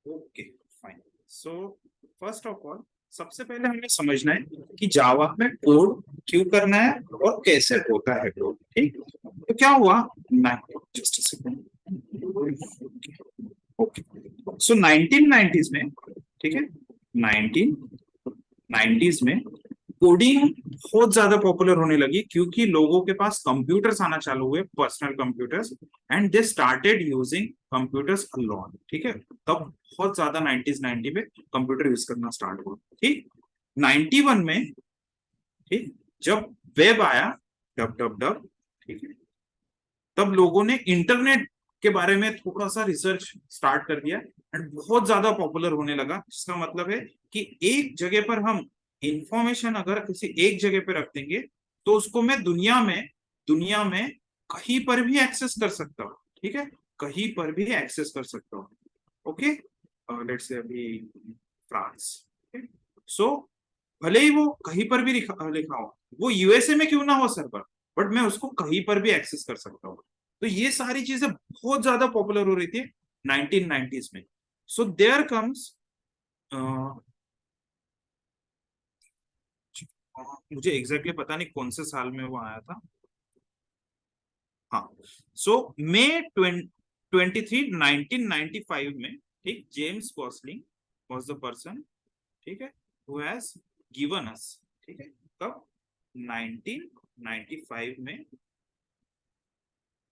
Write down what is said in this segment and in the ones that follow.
Okay fine. So first of all सबसे पहले हमें समझना है कि जावा में कोड क्यों करना है और कैसे होता है कोड। ठीक, तो क्या हुआ ना, जस्ट ओके। सो 1990s में, ठीक है, 1990s में कोडिंग बहुत ज्यादा पॉपुलर होने लगी क्योंकि लोगों के पास कंप्यूटर्स आना चालू हुए, personal computers, and they started using computers a lot. ठीक है, तब बहुत ज्यादा 90s में कंप्यूटर यूज करना स्टार्ट हुआ। ठीक, 91 में, ठीक, जब वेब आया, डब डब डब, ठीक है, तब लोगों ने इंटरनेट के बारे में थोड़ा सा रिसर्च स्टार्ट कर दिया एंड बहुत ज्यादा पॉपुलर होने लगा। जिसका मतलब है कि एक जगह पर हम इंफॉर्मेशन अगर किसी एक जगह पे रख देंगे तो उसको मैं दुनिया में कहीं पर भी एक्सेस कर सकता हूँ। ठीक है, कहीं पर भी एक्सेस कर सकता हूँ। ओके, लेट्स से अभी फ्रांस, सो भले ही वो कहीं पर भी लिखा हो, वो यूएसए में क्यों ना हो सर्वर, बट मैं उसको कहीं पर भी एक्सेस कर सकता हूँ। तो ये सारी चीजें बहुत ज्यादा पॉपुलर हो रही थी 1990s में। सो देयर कम्स, मुझे एग्जैक्टली पता नहीं कौन से साल में वो आया था। हाँ, सो मे 23 1995 में, ठीक, James Gosling was the person, ठीक है, हु हैज गिवन अस, ठीक है, कब, 1995 में,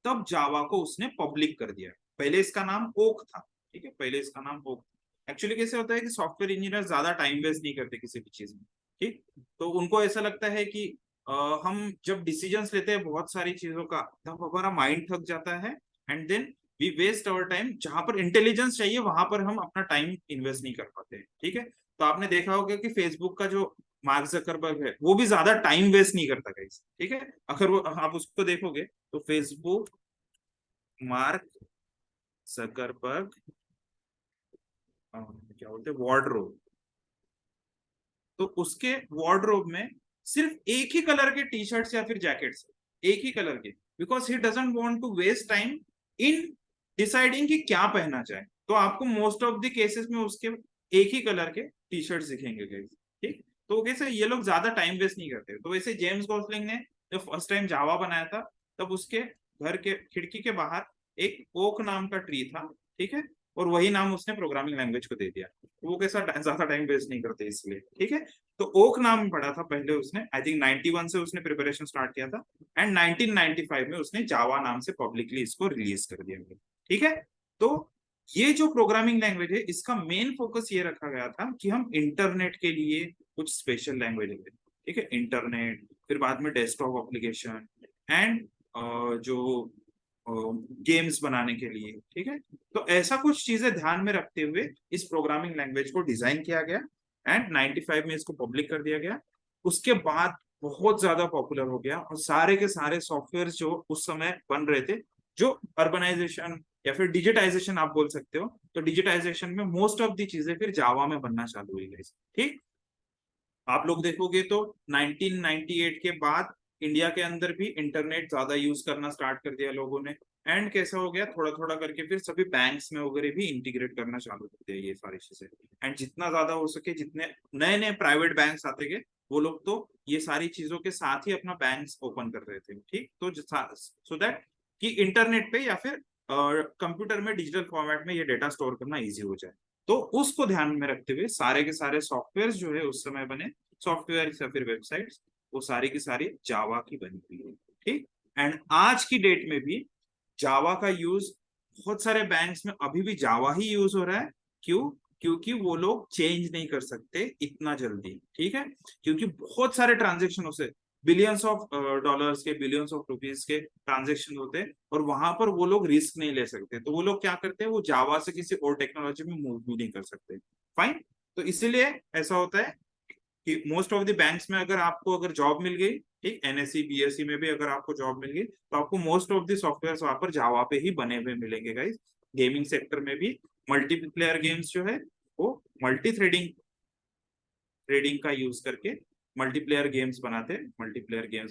तब जावा को उसने पब्लिक कर दिया। पहले इसका नाम ओक था। ठीक है, पहले इसका नाम ओक। एक्चुअली कैसे होता है कि सॉफ्टवेयर इंजीनियर ज्यादा टाइम वेस्ट नहीं करते किसी भी चीज में। ठीक, तो उनको ऐसा लगता है कि हम जब डिसीजंस लेते हैं बहुत सारी चीजों का, तब हमारा माइंड थक जाता है and then we waste our time. जहां पर इंटेलिजेंस चाहिए वहां पर हम अपना टाइम इन्वेस्ट नहीं कर पाते हैं। ठीक है, तो आपने देखा होगा कि फेसबुक का जो मार्क जकरबर्ग है वो भी ज्यादा टाइम वेस्ट नहीं करता गाइस। ठीक है, अगर वो आप उसको देखोगे तो फेसबुक, मार्क जकरबर्ग, क्या बोलते हैं, वार्डरोब, तो उसके वार्डरोब में सिर्फ एक ही कलर के टी शर्ट्स या फिर जैकेट्स, एक ही कलर के, because he doesn't want to waste time in deciding कि क्या पहना जाए। तो आपको मोस्ट ऑफ द केसेस में उसके एक ही कलर के टी शर्ट्स दिखेंगे guys। ठीक, तो कैसे ये लोग ज्यादा टाइम वेस्ट नहीं करते। तो वैसे जेम्स गॉसलिंग ने जब फर्स्ट टाइम जावा बनाया था, तब उसके घर के खिड़की के बाहर एक ओक नाम का ट्री था। ठीक है, और वही नाम उसने प्रोग्रामिंग लैंग्वेज को दे दिया। तो वो कैसा ज्यादा टाइम वेस्ट नहीं करते इसलिए। ठीक है, तो ओक नाम पढ़ा था पहले उसने, आई थिंक 91 से उसने प्रिपरेशन स्टार्ट किया था एंड 1995 में उसने जावा नाम से पब्लिकली इसको रिलीज कर दिया। ठीक है, तो ये जो प्रोग्रामिंग लैंग्वेज है इसका मेन फोकस ये रखा गया था कि हम इंटरनेट के लिए कुछ स्पेशल लैंग्वेज है। ठीक है, इंटरनेट, फिर बाद में डेस्कटॉप एप्लीकेशन एंड जो गेम्स बनाने के लिए। ठीक है, तो ऐसा कुछ चीजें ध्यान में रखते हुए इस प्रोग्रामिंग लैंग्वेज को डिजाइन किया गया एंड 95 में इसको पब्लिक कर दिया गया। उसके बाद बहुत ज्यादा पॉपुलर हो गया और सारे के सारे सॉफ्टवेयर जो उस समय बन रहे थे, जो अर्बनाइजेशन या फिर डिजिटाइजेशन आप बोल सकते हो, तो डिजिटाइजेशन में मोस्ट ऑफ दी चीजें फिर जावा में बनना चालू हुई गई। ठीक, आप लोग देखोगे तो 1998 के बाद इंडिया के अंदर भी इंटरनेट ज्यादा यूज करना स्टार्ट कर दिया लोगों ने। एंड कैसा हो गया, थोड़ा थोड़ा करके फिर सभी बैंक्स में वगैरह भी इंटीग्रेट करना चालू कर दिया ये सारी चीजें। एंड जितना ज्यादा हो सके, जितने नए नए प्राइवेट बैंक्स आते गए, वो लोग तो ये सारी चीजों के साथ ही अपना बैंक्स ओपन कर रहे थे। ठीक, तो सो दैट कि इंटरनेट पे या फिर कंप्यूटर में डिजिटल फॉर्मेट में ये डेटा स्टोर करना इजी हो जाए। तो उसको ध्यान में रखते हुए सारे के सारे सॉफ्टवेयर जो है उस समय बने, सॉफ्टवेयर या फिर वेबसाइट्स, वो सारी की सारी जावा की बनी हुई है। ठीक, एंड आज की डेट में भी जावा का यूज बहुत सारे बैंक्स में अभी भी जावा ही यूज हो रहा है। क्यों? क्योंकि वो लोग चेंज नहीं कर सकते इतना जल्दी। ठीक है, क्योंकि बहुत सारे ट्रांजेक्शन से बिलियंस ऑफ डॉलर्स के, बिलियंस ऑफ रुपीज के ट्रांजेक्शन होते हैं और वहां पर वो लोग रिस्क नहीं ले सकते। तो वो लोग क्या करते हैं, वो जावा से किसी और टेक्नोलॉजी में मूव भी नहीं कर सकते। फाइन, तो इसीलिए ऐसा होता है कि मोस्ट ऑफ द बैंक्स में अगर आपको अगर जॉब मिल गई, ठीक, एनएससी बीएससी में भी अगर आपको जॉब मिल गई, तो आपको मोस्ट ऑफ द सॉफ्टवेयर वहां पर जावा पे ही बने हुए मिलेंगे गाइस। गेमिंग सेक्टर में भी मल्टीप्लेयर गेम्स जो है वो मल्टी थ्रेडिंग ट्रेडिंग का यूज करके मल्टीप्लेयर गेम्स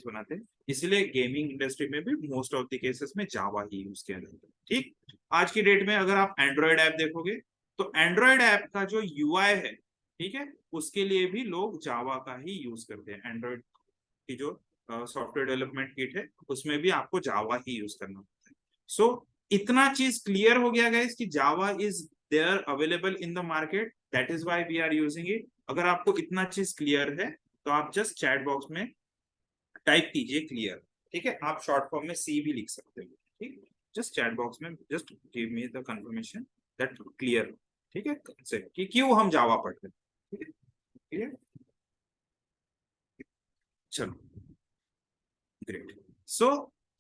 बनाते, इसलिए गेमिंग इंडस्ट्री में भी मोस्ट ऑफ द केसेस में जावा ही यूज किया जाता है। ठीक, आज की डेट में अगर आप एंड्रॉयड ऐप देखोगे तो एंड्रॉयड ऐप का जो यूआई है, ठीक है, उसके लिए भी लोग जावा का ही यूज करते हैं। एंड्रॉयड की जो सॉफ्टवेयर डेवलपमेंट किट है उसमें भी आपको जावा ही यूज करना होता है। सो इतना चीज क्लियर हो गया गाइस कि Java is there available in the market, that is why we are using it. अगर आपको इतना चीज क्लियर है तो आप जस्ट चैट बॉक्स में टाइप कीजिए क्लियर, ठीक है। आप शॉर्ट फॉर्म में सी भी लिख सकते हो, ठीक। जस्ट चैट बॉक्स में just give me the confirmation that clear, ठीक है, से कि क्यों हम जावा पढ़ते हैं, ठीक है, क्लियर। चलो ग्रेट। सो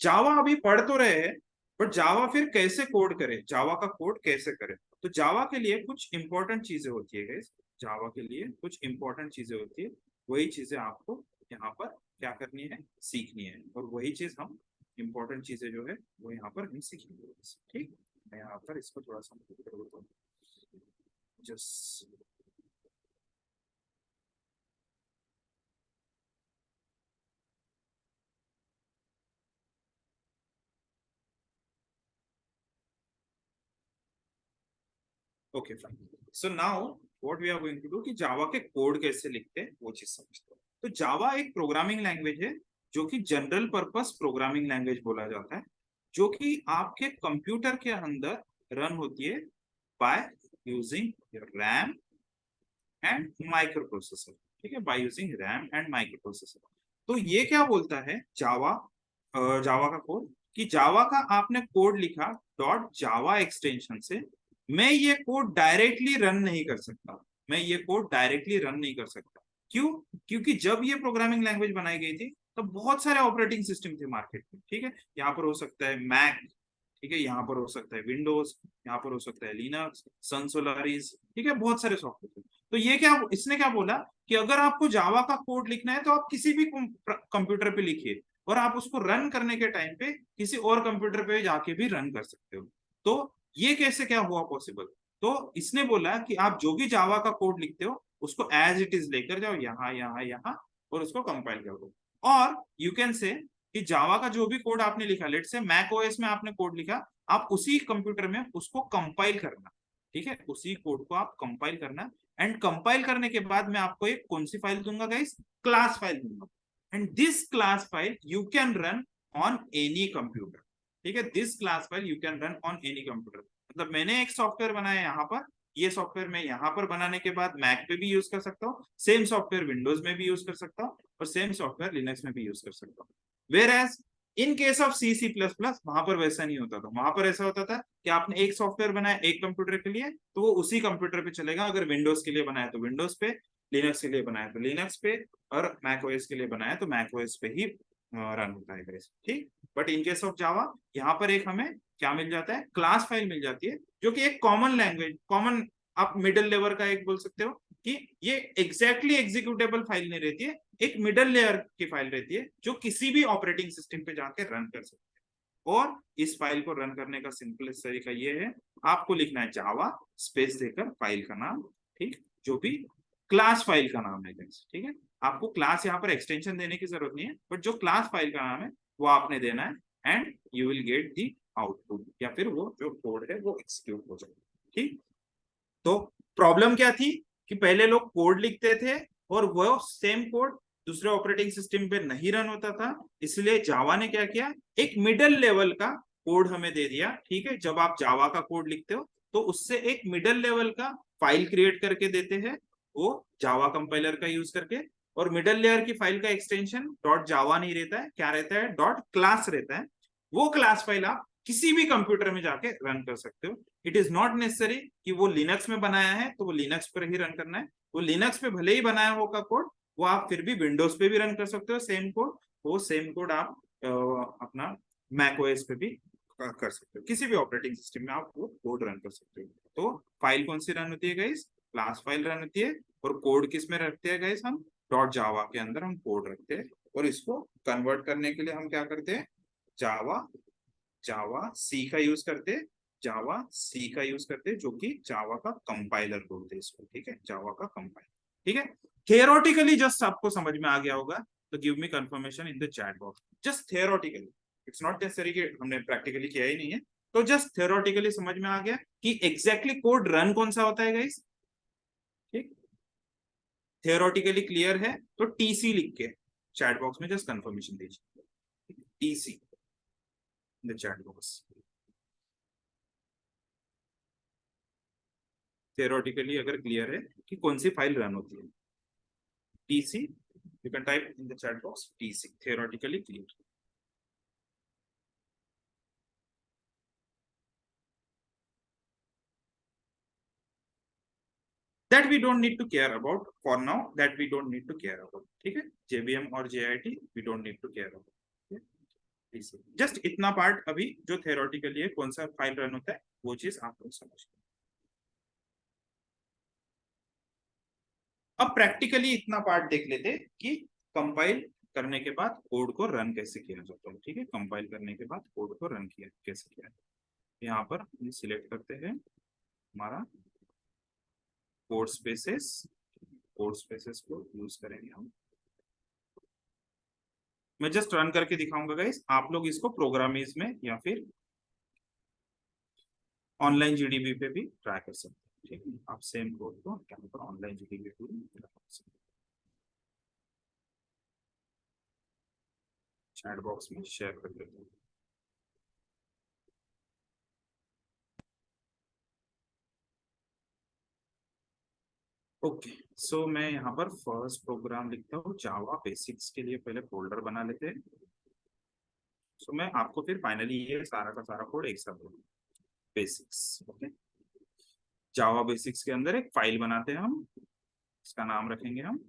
जावा अभी पढ़ तो रहे हैं, बट जावा फिर कैसे कोड करें, जावा का कोड कैसे करें। तो जावा के लिए कुछ इंपॉर्टेंट चीजें होती है गाइस, जावा के लिए कुछ इंपॉर्टेंट चीजें होती है, वही चीजें आपको यहाँ पर क्या करनी है, सीखनी है। और वही चीज हम इंपॉर्टेंट चीजें जो है वो यहाँ पर हम सीखेंगे, ठीक। मैं यहाँ पर इसको थोड़ा सा just okay fine. So now what we are going to do कि जावा के कोड कैसे लिखते हैं वो चीज समझते हैं। तो जावा एक प्रोग्रामिंग लैंग्वेज है जो कि जनरल पर्पस प्रोग्रामिंग लैंग्वेज बोला जाता है, जो कि आपके कंप्यूटर के अंदर रन होती है by using RAM and micro processor, ठीक है, by using RAM and micro processor. तो ये क्या बोलता है जावा, जावा का कोड, कि जावा का आपने कोड लिखा डॉट जावा एक्सटेंशन से, मैं ये कोड डायरेक्टली रन नहीं कर सकता, मैं ये कोड डायरेक्टली रन नहीं कर सकता। क्यों? क्योंकि जब ये प्रोग्रामिंग लैंग्वेज बनाई गई थी तो बहुत सारे ऑपरेटिंग सिस्टम थे मार्केट में, ठीक है। यहाँ पर हो सकता है मैक, ठीक है, यहाँ पर हो सकता है विंडोज, यहाँ पर हो सकता है लिनक्स, सन सोलारिस, ठीक है, बहुत सारे सॉफ्टवेयर। तो ये क्या, इसने क्या बोला कि अगर आपको जावा का कोड लिखना है तो आप किसी भी कंप्यूटर पे लिखिए, और आप उसको रन करने के टाइम पे किसी और कंप्यूटर पे जाके भी रन कर सकते हो। तो ये कैसे क्या हुआ पॉसिबल? तो इसने बोला कि आप जो भी जावा का कोड लिखते हो उसको एज इट इज लेकर जाओ यहाँ यहाँ यहाँ, और उसको कंपाइल कर दो। और यू कैन से कि जावा का जो भी कोड आपने लिखा, लेट से मैक ओएस में आपने कोड लिखा, आप उसी कंप्यूटर में उसको कंपाइल करना, ठीक है, उसी कोड को आप कंपाइल करना। एंड कंपाइल करने के बाद मैं आपको एक कौन सी फाइल दूंगा गाइस, क्लास फाइल दूंगा। And this class file you can run on any computer, ठीक है, this class file you can run on any computer. मतलब मैंने एक सॉफ्टवेयर बनाया यहाँ पर, ये सॉफ्टवेयर मैं यहाँ पर बनाने के बाद मैक पे भी यूज कर सकता हूँ, सेम सॉफ्टवेयर विंडोज में भी यूज कर सकता हूँ, और सेम सॉफ्टवेयर लिनक्स में भी यूज कर सकता हूँ। Whereas in case of C C plus plus वहां पर वैसा नहीं होता था, वहां पर ऐसा होता था कि आपने एक सॉफ्टवेयर बनाया एक कंप्यूटर के लिए तो वो उसी कंप्यूटर पे चलेगा, अगर विंडोज के लिए बनाया तो विंडोज पे, लिनक्स के लिए बनाया तो लिनक्स पे, और मैक ओएस के लिए बनाया तो मैक ओएस पे ही रन होता है guys, ठीक। But in case of Java यहाँ पर एक हमें क्या मिल जाता है, क्लास फाइल मिल जाती है, जो कि एक कॉमन लैंग्वेज, कॉमन आप मिडिल लेवल का एक बोल सकते हो कि ये एग्जैक्टली एग्जीक्यूटेबल फाइल नहीं रहती है, एक मिडिल लेयर की फाइल रहती है जो किसी भी ऑपरेटिंग सिस्टम पे जाके रन कर सकते हैं। और इस फाइल को रन करने का सिंपलेस्ट तरीका ये है, आपको लिखना है जावा स्पेस देकर फाइल का नाम, ठीक, जो भी क्लास फाइल का नाम है, ठीक है। आपको क्लास यहाँ पर एक्सटेंशन देने की जरूरत नहीं है, बट जो क्लास फाइल का नाम है वो आपने देना है, and you will get the output, या फिर वो जो कोड है वो एग्जीक्यूट हो जाएगा, ठीक। तो प्रॉब्लम क्या थी कि पहले लोग कोड लिखते थे और वो सेम कोड दूसरे ऑपरेटिंग सिस्टम पे नहीं रन होता था, इसलिए जावा ने क्या किया, एक मिडिल लेवल का कोड हमें दे दिया, ठीक है। जब आप जावा का कोड लिखते हो तो उससे एक मिडिल लेवल का फाइल क्रिएट करके देते हैं, वो जावा कंपाइलर का यूज करके। और मिडिल लेयर की फाइल का एक्सटेंशन डॉट जावा नहीं रहता है, क्या रहता है, डॉट क्लास रहता है। वो क्लास फाइल आप किसी भी कंप्यूटर में जाके रन कर सकते हो। इट इज नॉट नेसेसरी कि वो लिनक्स में बनाया है तो वो लिनक्स पर ही रन करना है, वो लिनक्स पे भले ही बनाया होगा कोड, वो आप फिर भी विंडोज पे भी रन कर सकते हो सेम कोड, वो सेम कोड आप अपना मैक ओएस पे भी कर सकते हो, किसी भी ऑपरेटिंग सिस्टम में आप वो कोड रन कर सकते हो। तो फाइल कौन सी रन होती है गाइस, क्लास फाइल रन होती है। और कोड किस में रखते हैं गाइस, हम डॉट जावा के अंदर हम कोड रखते हैं, और इसको कन्वर्ट करने के लिए हम क्या करते हैं, जावा जावा सी का यूज करते, जावा सी का यूज करते, जो कि जावा का कंपाइलर बोलते हैं इसको, ठीक है, जावा का कंपाइलर, ठीक है। थियोरेटिकली जस्ट आपको समझ में आ गया होगा, तो give me confirmation in the chat box, just theoretically, it's not necessary कि हमने प्रैक्टिकली किया ही नहीं है। तो जस्ट थियोरेटिकली समझ में आ गया कि एग्जैक्टली कोड रन कौन सा होता है गाइस। ठीक, थियोरेटिकली क्लियर है तो टीसी लिख के चैट बॉक्स में जस्ट कंफर्मेशन दीजिए, TC in the chat box. Theoretically अगर क्लियर है कि कौन सी फाइल रन होती है, TC, you can type in the chat box TC, theoretically clear. that we don't need to care about for now, that we don't need to care about, ठीक है, JVM और JIT we don't need to care about, just इतना part अभी जो theoretically है कौन सा file run होता है वो चीज आप लोग समझ। अब प्रैक्टिकली इतना पार्ट देख लेते कि कंपाइल करने के बाद कोड को रन कैसे किया जाता है। ठीक है, कंपाइल करने के बाद कोड को रन किया कैसे किया, यहाँ पर सिलेक्ट करते हैं हमारा कोड स्पेसेस, कोड स्पेसेस को यूज करेंगे हम। मैं जस्ट रन करके दिखाऊंगा गाइस, आप लोग इसको प्रोग्रामीज में या फिर ऑनलाइन जीडीबी पे भी ट्राई कर सकते हैं। ठीक है, आप सेम कोड को यहाँ पर ऑनलाइन जीडीबी पे भी ट्राई कर सकते हैं, चैट बॉक्स में शेयर कर देते हैं। ओके, सो मैं यहाँ पर फर्स्ट प्रोग्राम लिखता हूँ जावा बेसिक्स के लिए, पहले फोल्डर बना लेते हैं। सो मैं आपको फिर फाइनली ये सारा का सारा कोड एक साथ दूंगा, बेसिक्स। ओके, जावा बेसिक्स के अंदर एक फाइल बनाते हैं हम, इसका नाम रखेंगे हम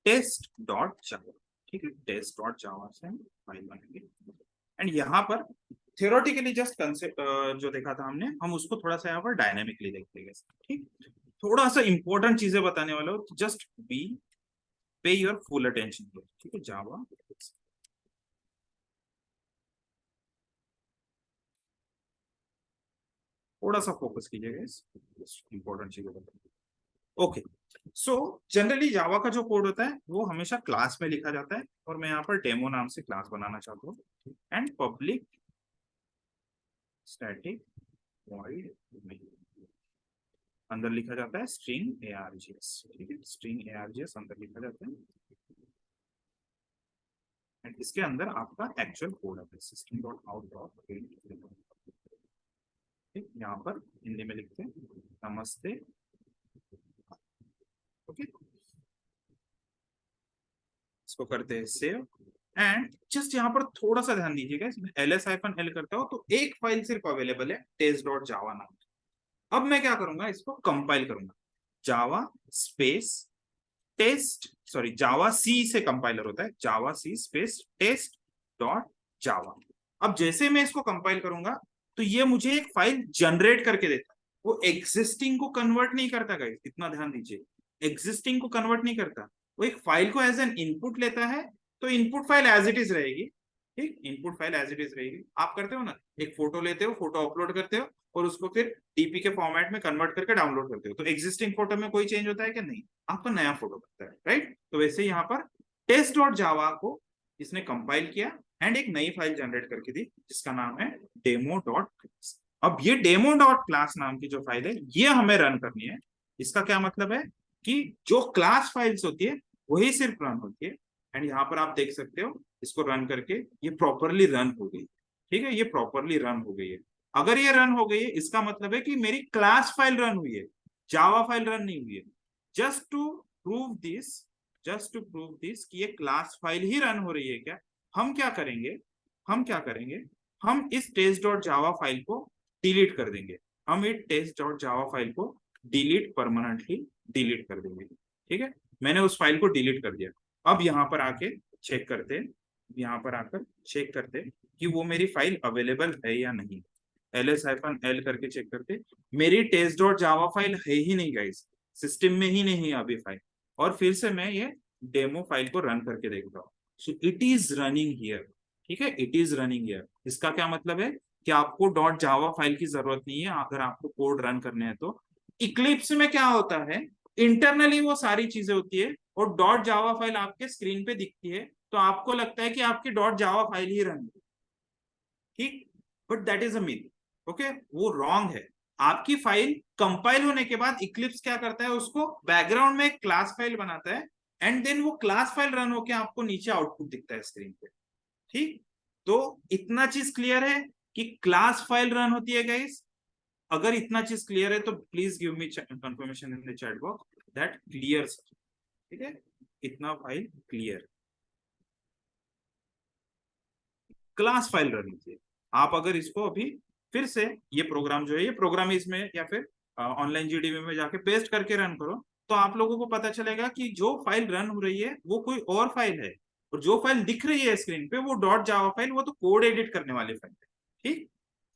टेस्ट डॉट जावा। ठीक है, टेस्ट डॉट जावा से हम फाइल बनाएंगे। एंड यहाँ पर थियोरेटिकली जस्ट कंसेप्ट जो देखा था हमने, हम उसको थोड़ा सा यहाँ पर डायनेमिकली देखेंगे। ठीक, थोड़ा सा इंपॉर्टेंट चीजें बताने वाला हो, जस्ट बी पे योर फुल अटेंशन। ठीक है, जावा थोड़ा सा फोकस कीजिएगा, इस इंपॉर्टेंट चीजें बताइए। ओके, सो जनरली जावा का जो कोड होता है वो हमेशा क्लास में लिखा जाता है, और मैं यहाँ पर डेमो नाम से क्लास बनाना चाहता हूँ। एंड पब्लिक स्टैटिक वॉइड अंदर लिखा जाता है स्ट्रिंग args। ठीक है, स्ट्रिंग args अंदर लिखा जाता है, एंड इसके अंदर आपका एक्चुअल कोड है system dot out dot print. ठीक, यहाँ पर हिंदी में लिखते हैं नमस्ते। ओके, इसको करते हैं सेव। एंड जस्ट यहाँ पर थोड़ा सा ध्यान दीजिएगा, इसमें ls-l करता हूँ तो एक फाइल सिर्फ अवेलेबल है टेस्ट डॉट जावा नाम। अब मैं क्या करूंगा, इसको कंपाइल करूंगा, जावा स्पेस टेस्ट, सॉरी जावा सी से कंपाइलर होता है, जावा सी स्पेस टेस्ट डॉट जावा। अब जैसे मैं इसको कंपाइल करूंगा तो ये मुझे एक फाइल जनरेट करके देता है, वो एग्जिस्टिंग को कन्वर्ट नहीं करता गाइस, इतना ध्यान दीजिए, एग्जिस्टिंग को कन्वर्ट नहीं करता, वो एक फाइल को एज एन इनपुट लेता है, तो input file as it is रहेगी। ठीक, input file as it is रहेगी। आप करते हो ना, एक फोटो लेते हो, फोटो अपलोड करते हो और उसको फिर डीपी के फॉर्मेट में कन्वर्ट करके डाउनलोड करते हो, तो एग्जिस्टिंग फोटो में कोई चेंज होता है कि नहीं, आपका नया फोटो बनता है, राइट। तो वैसे यहाँ पर टेस्ट डॉट जावा को इसने कंपाइल किया एंड एक नई फाइल जनरेट करके दी जिसका नाम है डेमो डॉट क्लास। अब ये डेमो डॉट क्लास नाम की जो फाइल है ये हमें रन करनी है। इसका क्या मतलब है कि जो क्लास फाइल्स होती है वही सिर्फ रन होती है। एंड यहाँ पर आप देख सकते हो इसको रन करके ये प्रॉपरली रन हो गई। ठीक है, ये प्रॉपरली रन हो गई है। अगर ये रन हो गई है इसका मतलब है कि मेरी क्लास फाइल रन हुई है, जावा फाइल रन नहीं हुई है। Just to prove this, just to prove this कि ये क्लास फाइल ही रन हो रही है क्या, हम क्या करेंगे, हम क्या करेंगे, हम इस टेस्ट डॉट जावा फाइल को डिलीट कर देंगे। हम इस टेस्ट डॉट जावा फाइल को डिलीट, परमानेंटली डिलीट कर देंगे। ठीक है, मैंने उस फाइल को डिलीट कर दिया। अब यहाँ पर आके चेक करते हैं, यहाँ पर आकर चेक करते हैं कि वो मेरी फाइल अवेलेबल है या नहीं। ls-l करके चेक करते, मेरी टेस्ट डॉट जावा फाइल है ही नहीं गाइस, सिस्टम में ही नहीं है अभी फाइल। और फिर से मैं ये डेमो फाइल को रन करके देखता हूँ, so it is running here. ठीक है, इट इज रनिंग हियर। इसका क्या मतलब है कि आपको डॉट जावा फाइल की जरूरत नहीं है अगर आपको कोड रन करने हैं तो। इक्लिप्स में क्या होता है, इंटरनली वो सारी चीजें होती है और डॉट जावा फाइल आपके स्क्रीन पे दिखती है, तो आपको लगता है कि आपकी डॉट जावा फाइल ही रन है। ठीक, but that is a myth, okay, वो रॉन्ग है। आपकी फाइल कंपाइल होने के बाद इक्लिप्स क्या करता है, उसको बैकग्राउंड में एक क्लास फाइल बनाता है, एंड देन वो क्लास फाइल रन होके आपको नीचे आउटपुट दिखता है स्क्रीन पे। ठीक, तो इतना चीज क्लियर है कि क्लास फाइल रन होती है गाइस। अगर इतना चीज क्लियर है तो please give me confirmation in the chat box that clear. ठीक है, इतना file clear, class file run होती है। आप अगर इसको अभी फिर से ये प्रोग्राम जो है, ये प्रोग्राम इसमें या फिर ऑनलाइन जीडीबी में जाके पेस्ट करके रन करो, तो आप लोगों को पता चलेगा कि जो फाइल रन हो रही है वो कोई और फाइल है, और जो फाइल दिख रही है स्क्रीन पे वो डॉट जावा फाइल, वो तो कोड एडिट करने वाली फाइल है। ठीक,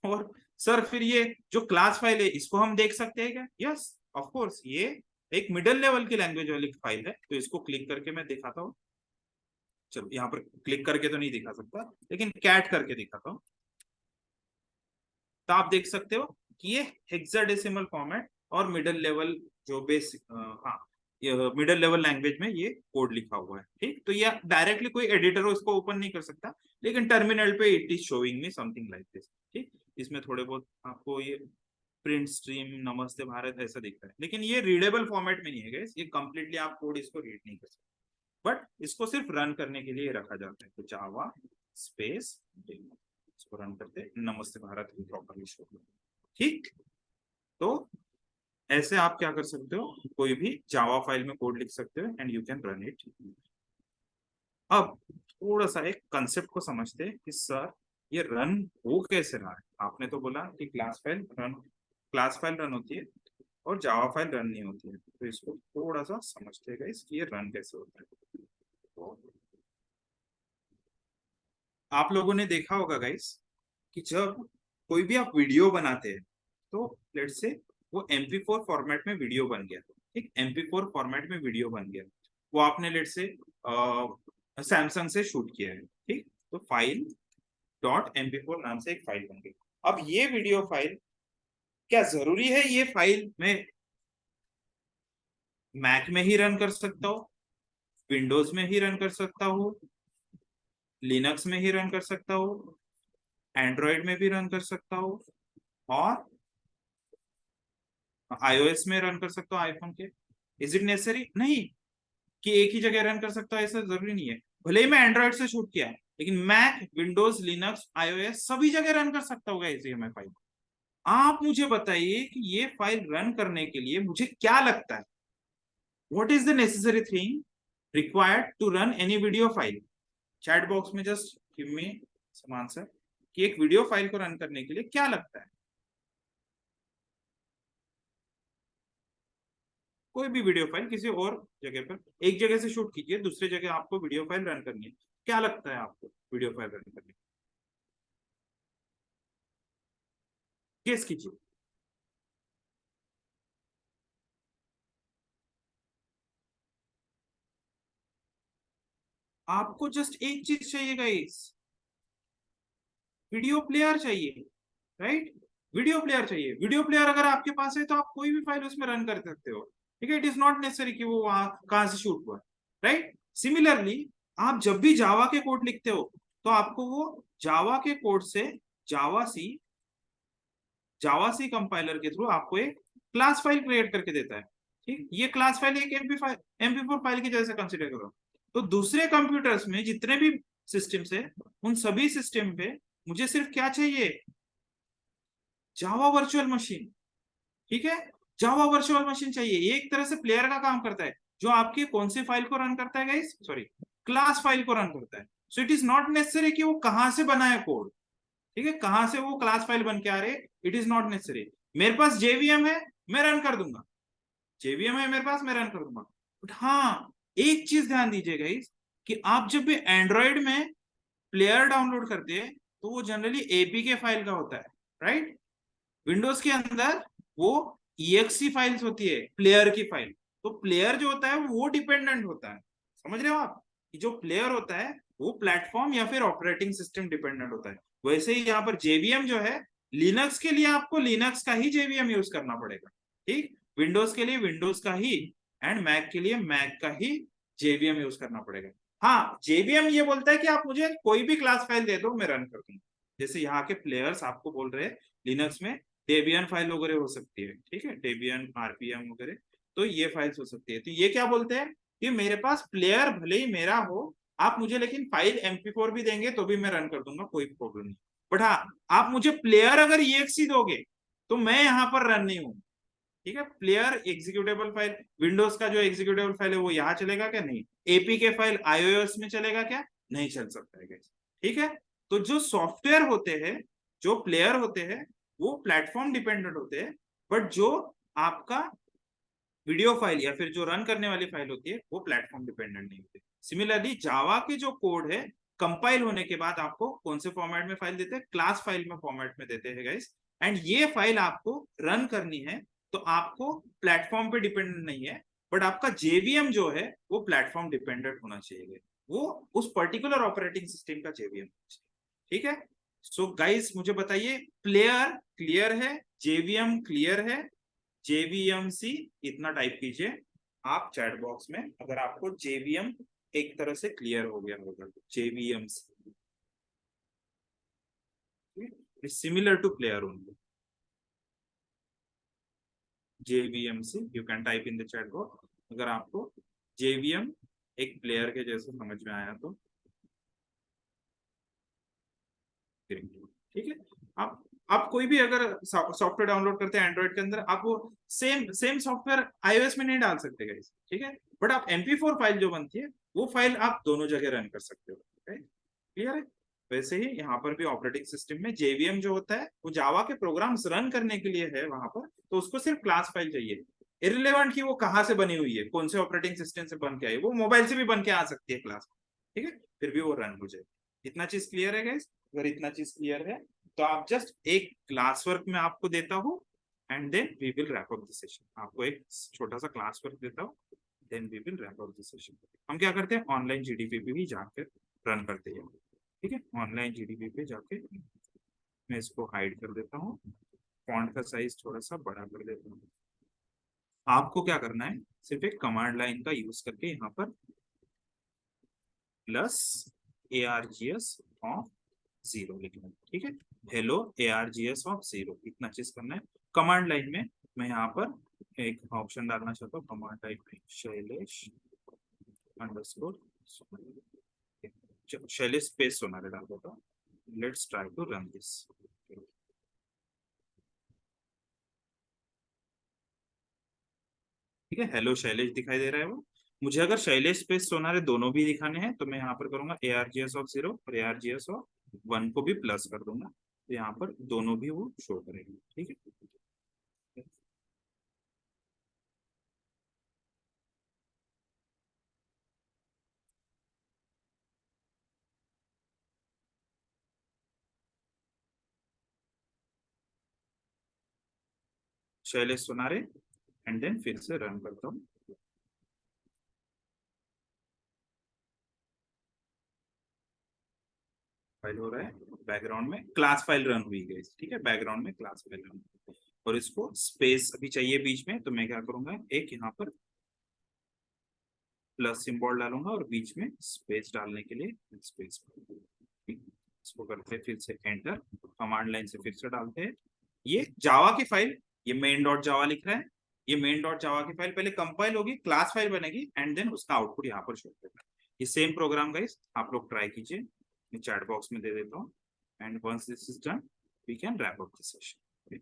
और सर फिर ये जो क्लास फाइल है इसको हम देख सकते हैं क्या? यस ऑफ कोर्स, ये एक मिडिल लेवल की लैंग्वेज वाली फाइल है, तो इसको क्लिक करके मैं दिखाता हूँ। चलो यहाँ पर क्लिक करके तो नहीं दिखा सकता, लेकिन कैट करके दिखाता हूँ। तो आप देख सकते हो कि ये हेक्साडेसिमल फॉर्मेट और मिडिल लेवल जो बेसिक, हाँ, मिडिल लेवल लैंग्वेज में ये कोड लिखा हुआ है। ठीक, तो ये डायरेक्टली कोई एडिटर इसको ओपन नहीं कर सकता, लेकिन टर्मिनल पे it is showing me something like this. ठीक, इसमें थोड़े बहुत आपको ये प्रिंट स्ट्रीम नमस्ते भारत ऐसा दिखता है, लेकिन ये रीडेबल फॉर्मेट में नहीं है गाइस, ये कंप्लीटली आप कोड इसको रीड नहीं कर सकते, बट इसको सिर्फ रन करने के लिए रखा जाता है। तो जावा स्पेस इसको रन करते नमस्ते भारत प्रॉपरली शो। ठीक, तो ऐसे आप क्या कर सकते हो, कोई भी जावा फाइल में कोड लिख सकते हो and you can run it. अब थोड़ा सा एक कंसेप्ट को समझते हैं कि सर ये रन हो कैसे रहा है। आपने तो बोला कि क्लास फाइल रन होती है और जावा फाइल रन नहीं होती है, तो इसको थोड़ा सा समझते हैं गाइस कि ये रन कैसे होता है। तो आप लोगों ने देखा होगा गाइस कि जब कोई भी आप वीडियो बनाते हैं, तो लेट्स से वो MP4 फॉर्मेट में वीडियो बन गया। ठीक, MP4 फॉर्मेट में वीडियो बन गया, वो आपने लेट्स से सैमसंग से शूट किया है। ठीक, तो फाइल डॉट MP4 नाम से एक फाइल बन गई। अब ये वीडियो फाइल, क्या जरूरी है ये फाइल में मैक में ही रन कर सकता हूँ, विंडोज में ही रन कर सकता हूँ, लिनक्स में ही रन कर सकता हूँ, एंड्रॉयड में भी रन कर सकता हूँ, और iOS में रन कर सकता हूँ आईफोन के? Is it necessary? नहीं, कि एक ही जगह रन कर सकता है ऐसा जरूरी नहीं है। भले ही मैं एंड्रॉयड से शूट किया, लेकिन मैक, विंडोज, लिनक्स, iOS सभी जगह रन कर सकता होगा इसी में फाइल। आप मुझे बताइए कि ये फाइल रन करने के लिए मुझे क्या लगता है, what is the necessary thing required to run any video file? Chat box में just give me some answer कि एक वीडियो फाइल को रन करने के लिए क्या लगता है। कोई भी वीडियो फाइल किसी और जगह पर, एक जगह से शूट कीजिए, दूसरे जगह आपको वीडियो फाइल रन करनी है, क्या लगता है आपको वीडियो फाइल रन करने? गेस कीजिए। आपको जस्ट एक चीज चाहिए गाइस, वीडियो प्लेयर चाहिए, राइट? वीडियो प्लेयर चाहिए। वीडियो प्लेयर अगर आपके पास है तो आप कोई भी फाइल उसमें रन कर सकते हो। ठीक है, इट इज नॉट नेसेसरी कि वो वहां कहां से शूट हुआ, राइट? सिमिलरली, आप जब भी जावा के कोड लिखते हो तो आपको वो जावा के कोड से जावा सी कंपाइलर के थ्रू आपको एक क्लास फाइल क्रिएट करके देता है। ठीक, ये क्लास फाइल एक MP4 फाइल की जैसे कंसिडर करो। तो दूसरे कंप्यूटर्स में जितने भी सिस्टम्स है, उन सभी सिस्टम पे मुझे सिर्फ क्या चाहिए? Java virtual machine. ठीक है, जावा वर्चुअल मशीन चाहिए। ये एक तरह से प्लेयर का काम करता है, जो आपकी कौन सी फाइल को रन करता है गाइस? सॉरी, क्लास फाइल को रन करता है। So it is not necessary कि वो कहां से बना है कोड। ठीक है, कहां से वो क्लास फाइल बन के आ रहे, इट इज नॉट नेसेसरी। मेरे पास जेवीएम है, मैं रन कर दूंगा। जेवीएम है मेरे पास, मैं रन कर दूंगा। बट हाँ, एक चीज ध्यान दीजिएगा इस, कि आप जब भी एंड्रॉइड में प्लेयर डाउनलोड करते हैं तो वो जनरली एपीके फाइल का होता है, राइट? विंडोज के अंदर वो EXE फाइल्स होती है, प्लेयर की फाइल। तो प्लेयर जो होता है वो डिपेंडेंट होता है, समझ रहे हो आप? कि जो प्लेयर होता है वो प्लेटफॉर्म या फिर ऑपरेटिंग सिस्टम डिपेंडेंट होता है। वैसे ही यहाँ पर जेवीएम जो है, लिनक्स के लिए आपको लिनक्स का ही जेवीएम यूज करना पड़ेगा। ठीक, विंडोज के लिए विंडोज का ही, एंड मैक के लिए मैक का ही जेवीएम यूज करना पड़ेगा। हाँ, जेवीएम ये बोलता है कि आप मुझे कोई भी क्लास फाइल दे दो, मैं रन कर दूंगा। जैसे यहाँ के प्लेयर्स आपको बोल रहे हैं लिनक्स में डेबियन फाइल वगैरह हो सकती है, ठीक है, डेबियन आरपीएम वगैरह, तो ये फाइल्स हो सकती है। तो ये क्या बोलते हैं कि मेरे पास प्लेयर भले ही मेरा हो, आप मुझे लेकिन फाइल MP4 भी देंगे तो भी मैं रन कर दूंगा, कोई प्रॉब्लम नहीं। बट हाँ, आप मुझे प्लेयर अगर EXE दोगे तो मैं यहाँ पर रन नहीं हूँ। ठीक है, प्लेयर एग्जीक्यूटेबल फाइल, विंडोज का जो एग्जीक्यूटेबल फाइल है वो यहाँ चलेगा क्या? नहीं। एपीके फाइल iOS में चलेगा क्या? नहीं चल सकता है guys। ठीक है, तो जो सॉफ्टवेयर होते हैं, जो प्लेयर होते हैं, वो प्लेटफॉर्म डिपेंडेंट होते हैं, बट जो आपका वीडियो फाइल या फिर जो रन करने वाली फाइल होती है वो प्लेटफॉर्म डिपेंडेंट नहीं होती। सिमिलरली जावा के जो कोड है, कंपाइल होने के बाद आपको कौन से फॉर्मेट में फाइल देते हैं? क्लास फाइल में फॉर्मेट में देते हैं गाइस। एंड ये फाइल आपको रन करनी है तो आपको प्लेटफॉर्म पे डिपेंडेंट नहीं है, बट आपका जेवीएम जो है वो प्लेटफॉर्म डिपेंडेंट होना चाहिए, वो उस पर्टिकुलर ऑपरेटिंग सिस्टम का जेवीएम। ठीक है, सो गाइस मुझे बताइए, प्लेयर क्लियर है, जेवीएम क्लियर है, JVMC इतना टाइप कीजिए आप चैट बॉक्स में, अगर आपको JVM एक तरह से क्लियर हो गया होगा। JVMC similar to player only. JVMC you can type in the chat box अगर आपको JVM एक प्लेयर के जैसे समझ में आया तो। ठीक है, आप कोई भी अगर सॉफ्टवेयर डाउनलोड करते हैं एंड्रॉइड के अंदर, आप वो सेम सेम सॉफ्टवेयर iOS में नहीं डाल सकते गाइस। ठीक है, बट आप MP4 फाइल जो बनती है वो फाइल आप दोनों जगह रन कर सकते हो। क्लियर है? वैसे ही यहाँ पर भी ऑपरेटिंग सिस्टम में जेवीएम जो होता है वो जावा के प्रोग्राम्स रन करने के लिए है वहां पर, तो उसको सिर्फ क्लास फाइल चाहिए। इररिलेवेंट की वो कहाँ से बनी हुई है, कौन से ऑपरेटिंग सिस्टम से बन के आई, वो मोबाइल से भी बन के आ सकती है क्लास। ठीक है, फिर भी वो रन हो जाए। इतना चीज क्लियर है गाइस? अगर इतना चीज क्लियर है तो आप जस्ट एक क्लास वर्क में आपको देता हूँ, and then we will wrap up the session. आपको एक छोटा सा क्लास वर्क देता हूँ, then we will wrap up the session. हम क्या करते हैं, ऑनलाइन जीडीपी पे भी जाकर रन करते हैं। ठीक है, ऑनलाइन जीडीपी पे जाके मैं इसको हाइड कर देता हूँ, फॉन्ट का साइज थोड़ा सा बड़ा कर देता हूँ। आपको क्या करना है, सिर्फ एक कमांड लाइन का यूज करके यहाँ पर प्लस ARGS ऑफ 0 लिखना है। ठीक है, हेलो ARGS ऑफ 0 इतना चीज करना है कमांड लाइन में। मैं यहाँ पर एक ऑप्शन डालना चाहता हूँ कमांड लाइन में, शैलेश अंडरस्कोर शैलेश स्पेस सोनारे डाल देता हूँ। Let's try to run this. ठीक है, हेलो शैलेश दिखाई दे रहा है वो। मुझे अगर शैलेश स्पेस सोनारे दोनों भी दिखाने हैं तो मैं यहाँ पर करूंगा ARGS ऑफ 0 और ARGS ऑफ 1 को भी प्लस कर दूंगा, तो यहाँ पर दोनों भी वो शो करेंगे। ठीक है, शैलेश सोनारे, एंड देन फिर से रन करता हूँ। फाइल हो रहा है बैकग्राउंड में, क्लास फाइल रन हुई है। ठीक है, बैकग्राउंड में क्लास फाइल रन हुई। और इसको स्पेस अभी चाहिए बीच में, तो मैं क्या करूंगा, एक यहाँ पर प्लस सिंबल डालूंगा और बीच में स्पेस डालने के लिए स्पेस। इसको करते हैं फिर से एंटर, कमांड लाइन से फिर से डालते हैं। ये जावा की फाइल, ये मेन डॉट जावा लिख रहा है, ये मेन डॉट जावा की फाइल पहले कंपाइल होगी, क्लास फाइल बनेगी, एंड देन उसका आउटपुट यहाँ पर शो करेगा। ये सेम प्रोग्राम गाइस आप लोग ट्राई कीजिए, मैं चैट बॉक्स में दे देता हूँ, and once this is done we can wrap up the session.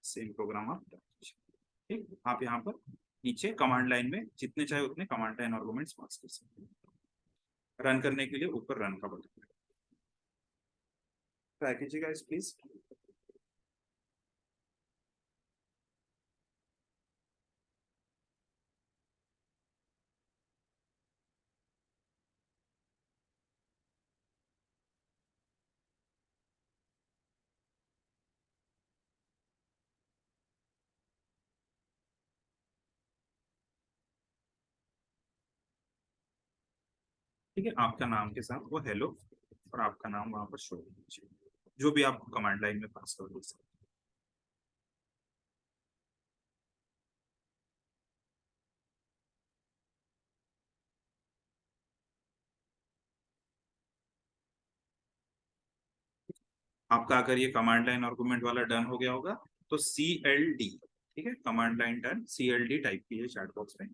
Same program आप ठीक, आप यहाँ पर नीचे कमांड लाइन में जितने चाहे उतने कमांड लाइन आर्गुमेंट्स पास कर सकते हैं। रन करने के लिए ऊपर रन का बटन ट्राई कीजिएगा इस प्लीज। ठीक है, आपका नाम के साथ वो हेलो और आपका नाम वहां पर शो होना चाहिए, जो भी आप कमांड लाइन में पास कर दो। आपका अगर ये कमांड लाइन आर्गुमेंट वाला डन हो गया होगा तो CLD, ठीक है, command line done, CLD type कीजिए चैट बॉक्स में।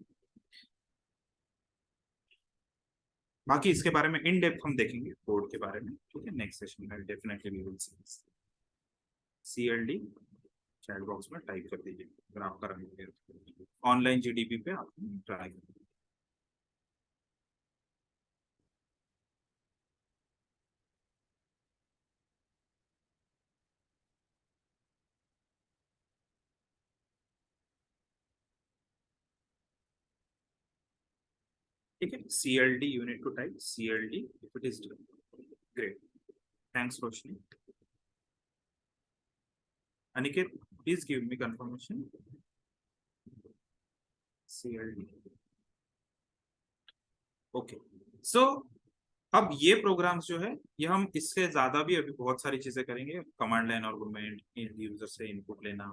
बाकी इसके बारे में इन डेप्थ हम देखेंगे कोड के बारे में, ठीक है, नेक्स्ट सेशन में definitely we will see CLD chat box में टाइप कर दीजिए अगर आपका रन हो गया। ऑनलाइन GDP पे आप ट्राई करिए। ठीक है, CLD you need to type CLD if it is done. Great, thanks Roshni. Aniket, please give me confirmation. CLD, okay. So अब ये प्रोग्राम्स जो है ये हम इससे ज्यादा भी अभी बहुत सारी चीजें करेंगे, कमांड लाइन आर्गुमेंट, यूजर से इनपुट लेना,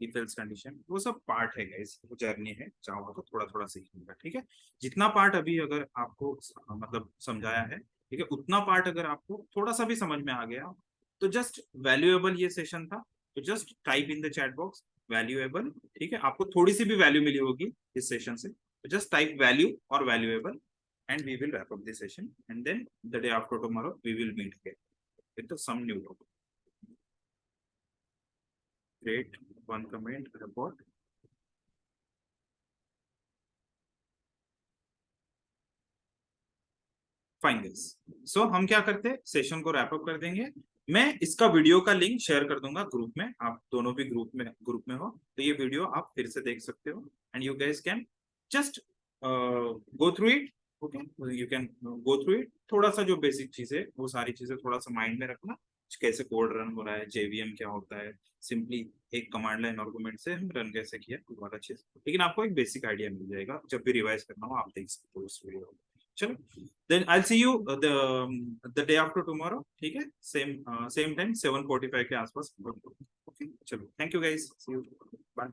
इफ एल्स कंडीशन, वो सब पार्ट है गाइस, वो जर्नी है, चाहो तो थोड़ा थोड़ा सीखने का, ठीक है। जितना पार्ट अभी अगर आपको मतलब समझाया है, ठीक है, उतना पार्ट अगर आपको थोड़ा सा भी समझ में आ गया तो जस्ट वैल्यूएबल ये सेशन था, तो just type in the chat box valuable, ठीक है, आपको थोड़ी सी भी वैल्यू मिली होगी इस सेशन से, तो जस्ट टाइप वैल्यू और valuable and we will wrap up the session, and then the day after tomorrow we will meet again with some new topic. Great, one comment report. Fine guys, so हम क्या करते हैं, session को wrap up कर देंगे। मैं इसका video का लिंक शेयर कर दूंगा ग्रुप में, आप दोनों भी ग्रुप में हो तो ये वीडियो आप फिर से देख सकते हो, and you guys can just go through it, okay, you can go through it. थोड़ा सा जो बेसिक चीजें, वो सारी चीजें थोड़ा सा माइंड में रखना, कैसे कोड रन हो रहा है, JVM क्या होता है, सिंपली एक कमांड लाइन आर्गुमेंट से हम रन कैसे किया, बहुत अच्छे से, लेकिन आपको एक बेसिक आइडिया मिल जाएगा, जब भी रिवाइज करना हो आप देख सकते हो उस वीडियो। चलो, then I'll see you the day after tomorrow, ठीक है, same time 7:45 के आसपास। ओके, चलो, thank you guys, see you, bye.